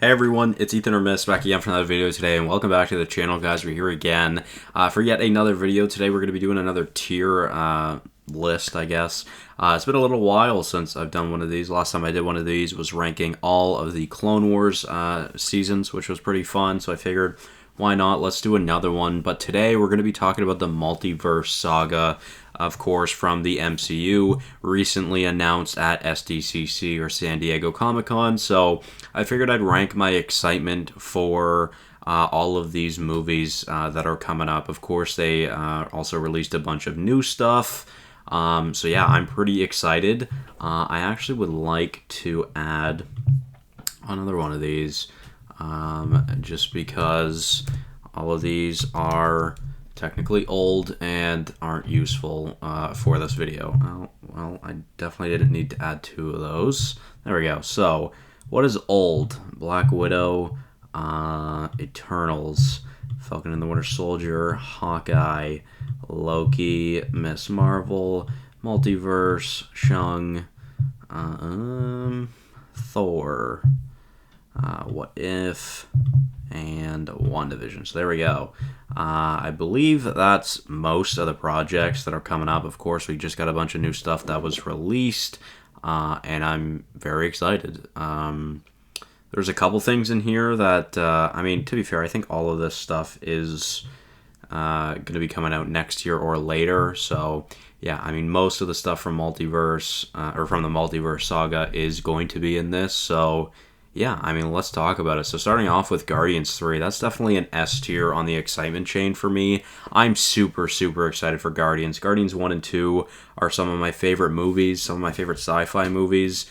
Hey everyone, it's Ethan or Miss back again for another video today, and welcome back to the channel, guys. We're here again for yet another video. Today we're going to be doing another tier list, I guess. It's been a little while since I've done one of these. Last time I did one of these was ranking all of the Clone Wars seasons, which was pretty fun, so I figured, why not? Let's do another one. But today we're going to be talking about the Multiverse Saga, of course, from the MCU, recently announced at SDCC or San Diego Comic-Con. So I figured I'd rank my excitement for all of these movies that are coming up. Of course, they also released a bunch of new stuff. So yeah, I'm pretty excited. I actually would like to add another one of these, just because all of these are technically old and aren't useful for this video. Well, I definitely didn't need to add two of those. There we go. So, what is old? Black Widow, Eternals, Falcon and the Winter Soldier, Hawkeye, Loki, Miss Marvel, Multiverse, Shang, Thor, What If, and WandaVision. So there we go. I believe that's most of the projects that are coming up. Of course, we just got a bunch of new stuff that was released, and I'm very excited. There's a couple things in here that, I mean, to be fair, I think all of this stuff is going to be coming out next year or later. So, yeah, I mean, most of the stuff from Multiverse, or from the Multiverse Saga is going to be in this. So, yeah, I mean, let's talk about it. So starting off with Guardians 3, that's definitely an S tier on the excitement chain for me. I'm super, super excited for Guardians. Guardians 1 and 2 are some of my favorite movies, some of my favorite sci-fi movies,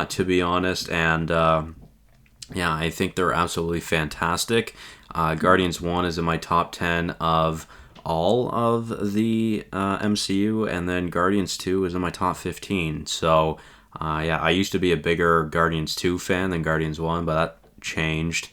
to be honest. And, yeah, I think they're absolutely fantastic. Guardians 1 is in my top 10 of all of the MCU, and then Guardians 2 is in my top 15. So, yeah, I used to be a bigger Guardians 2 fan than Guardians 1, but that changed.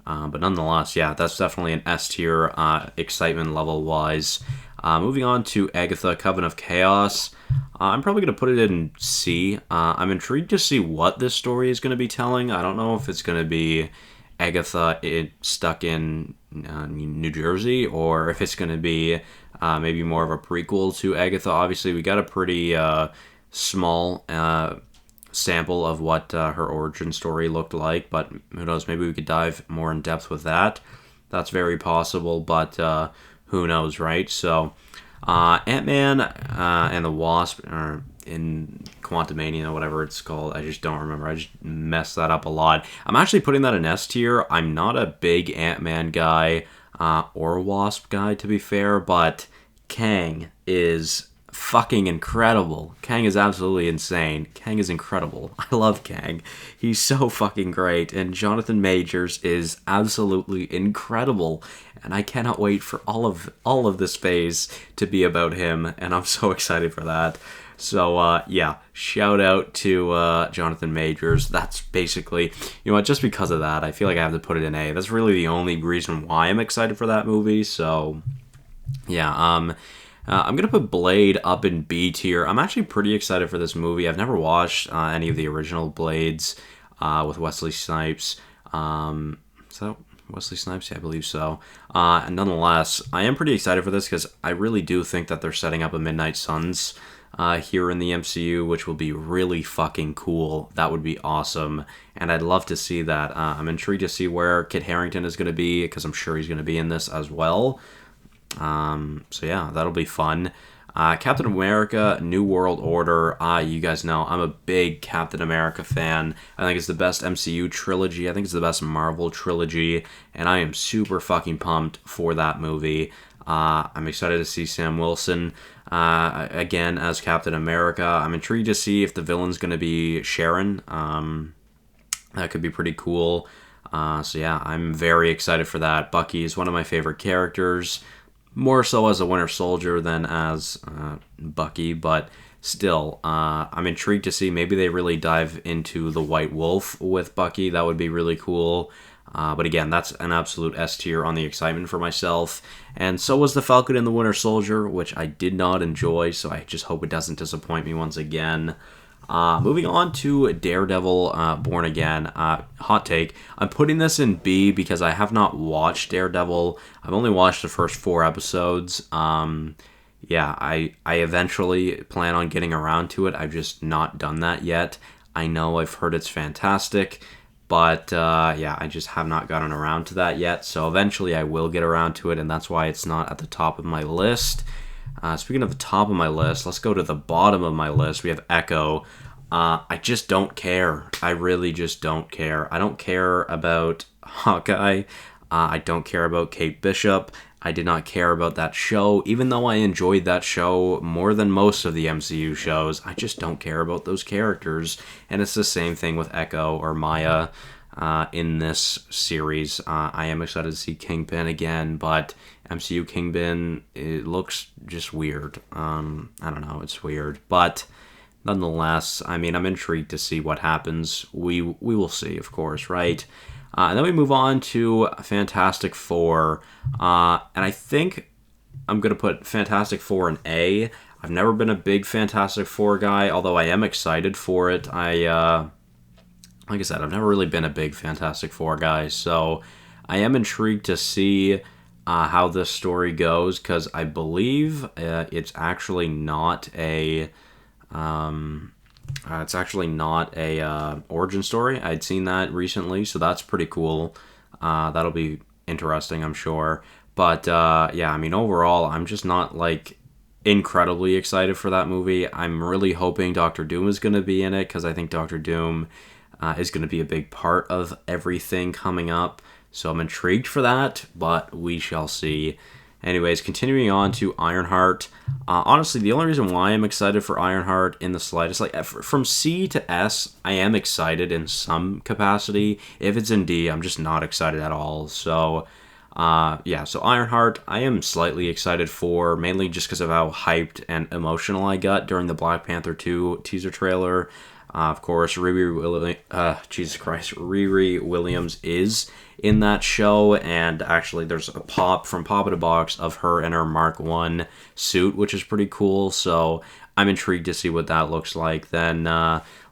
But nonetheless, yeah, that's definitely an S tier, excitement level-wise. Moving on to Agatha, Coven of Chaos. I'm probably going to put it in C. I'm intrigued to see what this story is going to be telling. I don't know if it's going to be Agatha stuck in New Jersey, or if it's going to be maybe more of a prequel to Agatha. Obviously, we got a pretty small sample of what her origin story looked like, but who knows, maybe we could dive more in depth with that. That's very possible, but who knows, right? So Ant-Man and the Wasp, or in Quantumania, whatever it's called, I just don't remember. I just messed that up a lot. I'm actually putting that in S tier. I'm not a big Ant-Man guy or Wasp guy, to be fair, but Kang is fucking incredible. Kang is absolutely insane. Kang is incredible. I love Kang. He's so fucking great. And Jonathan Majors is absolutely incredible. And I cannot wait for all of this phase to be about him. And I'm so excited for that. So, yeah, shout out to Jonathan Majors. That's basically, you know what, just because of that, I feel like I have to put it in A. That's really the only reason why I'm excited for that movie. So, yeah, I'm going to put Blade up in B tier. I'm actually pretty excited for this movie. I've never watched any of the original Blades with Wesley Snipes. So, Wesley Snipes? Yeah, I believe so. And nonetheless, I am pretty excited for this because I really do think that they're setting up a Midnight Suns here in the MCU, which will be really fucking cool. That would be awesome, and I'd love to see that. I'm intrigued to see where Kit Harington is going to be, because I'm sure he's going to be in this as well. So yeah, that'll be fun. Captain America, New World Order. You guys know I'm a big Captain America fan. I think it's the best MCU trilogy. I think it's the best Marvel trilogy, and I am super fucking pumped for that movie. I'm excited to see Sam Wilson again as Captain America. I'm intrigued to see if the villain's going to be Sharon. That could be pretty cool. So yeah, I'm very excited for that. Bucky is one of my favorite characters. More so as a Winter Soldier than as Bucky, but still, I'm intrigued to see. Maybe they really dive into the White Wolf with Bucky. That would be really cool. But again, that's an absolute S tier on the excitement for myself. And so was the Falcon and the Winter Soldier, which I did not enjoy, so I just hope it doesn't disappoint me once again. Moving on to Daredevil Born Again. Hot take. I'm putting this in B because I have not watched Daredevil. I've only watched the first 4 episodes. Yeah, I eventually plan on getting around to it. I've just not done that yet. I know I've heard it's fantastic, but yeah, I just have not gotten around to that yet. So eventually I will get around to it, and that's why it's not at the top of my list. Speaking of the top of my list, let's go to the bottom of my list. We have Echo. I just don't care. I really just don't care. I don't care about Hawkeye. I don't care about Kate Bishop. I did not care about that show. Even though I enjoyed that show more than most of the MCU shows, I just don't care about those characters. And it's the same thing with Echo or Maya in this series. I am excited to see Kingpin again, but MCU Kingpin, it looks just weird. I don't know, it's weird. But nonetheless, I mean, I'm intrigued to see what happens. We will see, of course, right? And then we move on to Fantastic Four. And I think I'm going to put Fantastic Four in A. I've never been a big Fantastic Four guy, although I am excited for it. Like I said, I've never really been a big Fantastic Four guy, so I am intrigued to see how this story goes, because I believe it's actually not a... it's actually not a origin story. I'd seen that recently, so that's pretty cool. That'll be interesting, I'm sure. But yeah, I mean, overall, I'm just not like incredibly excited for that movie. I'm really hoping Doctor Doom is going to be in it, because I think Doctor Doom is going to be a big part of everything coming up. So I'm intrigued for that, but we shall see. Anyways, continuing on to Ironheart. Honestly, the only reason why I'm excited for Ironheart in the slightest, like from C to S, I am excited in some capacity. If it's in D, I'm just not excited at all. So, yeah, so Ironheart, I am slightly excited for, mainly just because of how hyped and emotional I got during the Black Panther 2 teaser trailer. Of course, Riri Williams is in that show, and actually there's a pop from Pop in a Box of her in her Mark 1 suit, which is pretty cool, so I'm intrigued to see what that looks like. Then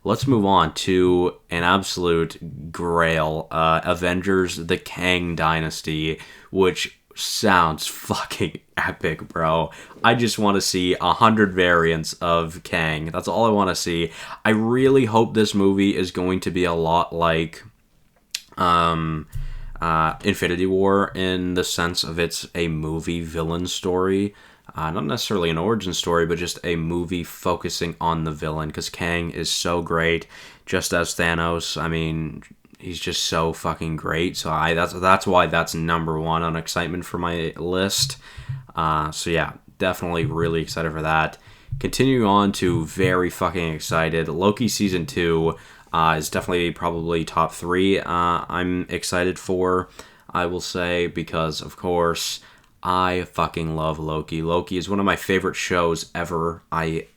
let's move on to an absolute grail, Avengers The Kang Dynasty, which sounds fucking epic, bro. I just want to see 100 variants of Kang. That's all I want to see. I really hope this movie is going to be a lot like Infinity War, in the sense of it's a movie villain story. Not necessarily an origin story, but just a movie focusing on the villain, because Kang is so great, just as Thanos. I mean, he's just so fucking great. So that's why that's number 1 on excitement for my list. So yeah, definitely really excited for that. Continuing on to very fucking excited, Loki Season 2 is definitely probably top 3 I'm excited for, I will say, because of course I fucking love Loki. Loki is one of my favorite shows ever. I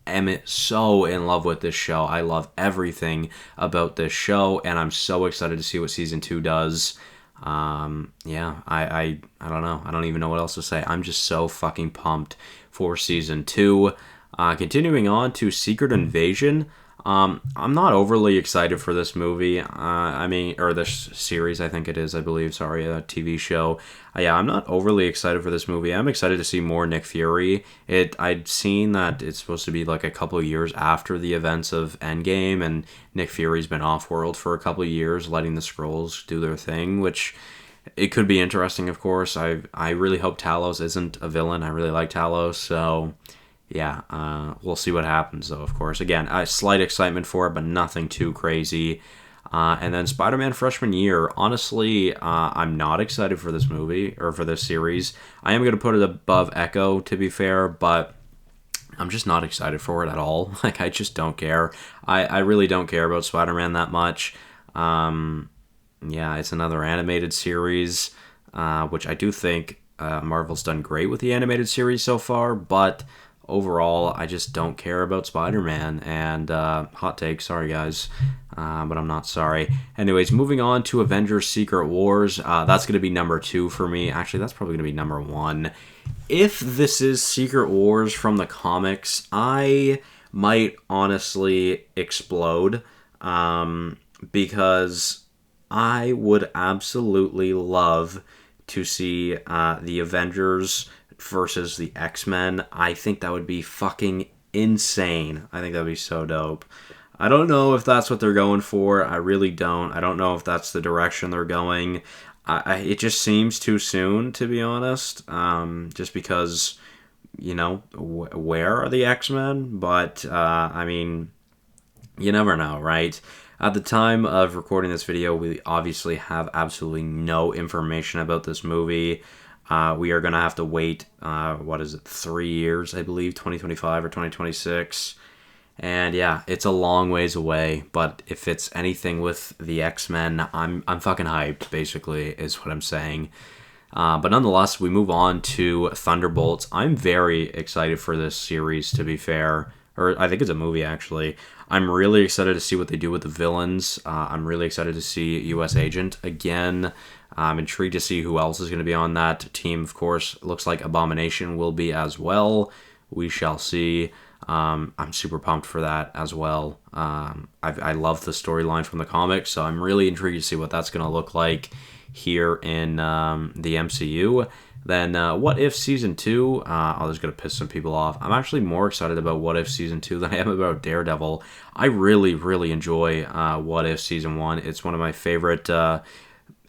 am so in love with this show. I love everything about this show, and I'm so excited to see what Season 2 does. Yeah, I don't know. I don't even know what else to say. I'm just so fucking pumped for Season 2. Continuing on to Secret Invasion. I'm not overly excited for this movie. Or this series, I think it is, I believe. Sorry, a TV show. Yeah, I'm not overly excited for this movie. I'm excited to see more Nick Fury. I'd seen that it's supposed to be like a couple of years after the events of Endgame, and Nick Fury's been off-world for a couple of years, letting the Skrulls do their thing, which it could be interesting, of course. I really hope Talos isn't a villain. I really like Talos, so... yeah, we'll see what happens, though, of course. Again, slight excitement for it, but nothing too crazy. And then Spider-Man Freshman Year. Honestly, I'm not excited for this movie, or for this series. I am going to put it above Echo, to be fair, but I'm just not excited for it at all. Like, I just don't care. I really don't care about Spider-Man that much. Yeah, it's another animated series, which I do think Marvel's done great with the animated series so far, but... overall, I just don't care about Spider-Man, and hot take, sorry guys, but I'm not sorry. Anyways, moving on to Avengers Secret Wars, that's going to be number 2 for me. Actually, that's probably going to be number 1. If this is Secret Wars from the comics, I might honestly explode, because I would absolutely love to see the Avengers versus the X-Men. I think that would be fucking insane. I think that would be so dope. I don't know if that's what they're going for. I really don't. I don't know if that's the direction they're going. It just seems too soon, to be honest. Just because, where are the X-Men? But, I mean, you never know, right? At the time of recording this video, we obviously have absolutely no information about this movie. We are going to have to wait, 3 years, I believe, 2025 or 2026. And yeah, it's a long ways away, but if it's anything with the X-Men, I'm fucking hyped, basically, is what I'm saying. But nonetheless, we move on to Thunderbolts. I'm very excited for this series, to be fair. Or I think it's a movie, actually. I'm really excited to see what they do with the villains. I'm really excited to see U.S. Agent again. I'm intrigued to see who else is going to be on that team, of course. Looks like Abomination will be as well. We shall see. I'm super pumped for that as well. I love the storyline from the comics, so I'm really intrigued to see what that's going to look like here in the MCU. Then What If Season 2, I was going to piss some people off. I'm actually more excited about What If Season 2 than I am about Daredevil. I really, really enjoy What If Season 1. It's one of my favorite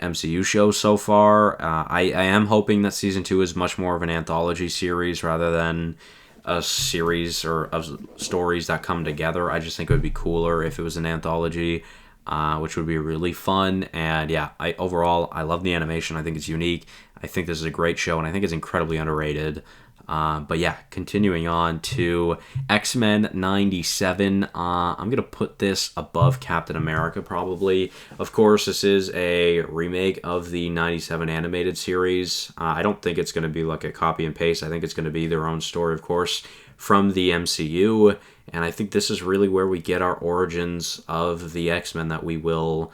MCU shows so far. I am hoping that Season 2 is much more of an anthology series rather than a series or of stories that come together. I just think it would be cooler if it was an anthology, which would be really fun. And yeah, overall, I love the animation. I think it's unique. I think this is a great show, and I think it's incredibly underrated. But yeah, continuing on to X-Men 97. I'm going to put this above Captain America, probably. Of course, this is a remake of the 97 animated series. I don't think it's going to be like a copy and paste. I think it's going to be their own story, of course, from the MCU. And I think this is really where we get our origins of the X-Men that we will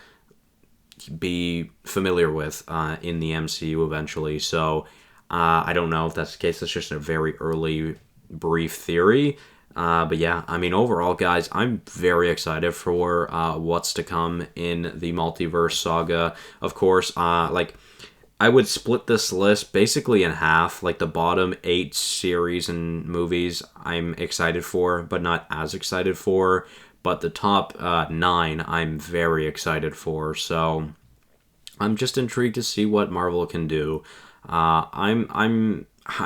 be familiar with in the MCU eventually. So I don't know if that's the case. That's just a very early, brief theory. But yeah, I mean, overall, guys, I'm very excited for what's to come in the Multiverse saga. Of course, I would split this list basically in half. Like the bottom 8 series and movies I'm excited for, but not as excited for. But the top 9 I'm very excited for. So I'm just intrigued to see what Marvel can do. I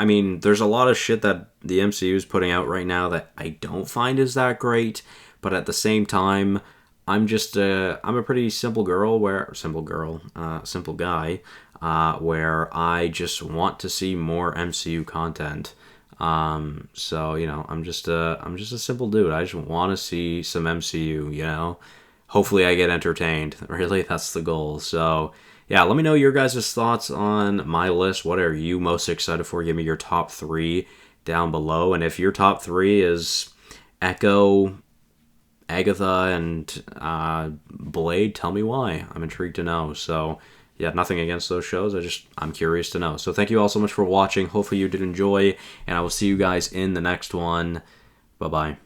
mean, there's a lot of shit that the MCU is putting out right now that I don't find is that great, but at the same time, I'm a pretty simple guy, where I just want to see more MCU content. So I'm just a simple dude. I just want to see some MCU. Hopefully I get entertained. Really, that's the goal. So yeah, let me know your guys' thoughts on my list. What are you most excited for? Give me your top 3 down below. And if your top 3 is Echo, Agatha, and Blade, tell me why. I'm intrigued to know. So yeah, nothing against those shows. I'm curious to know. So thank you all so much for watching. Hopefully you did enjoy, and I will see you guys in the next one. Bye-bye.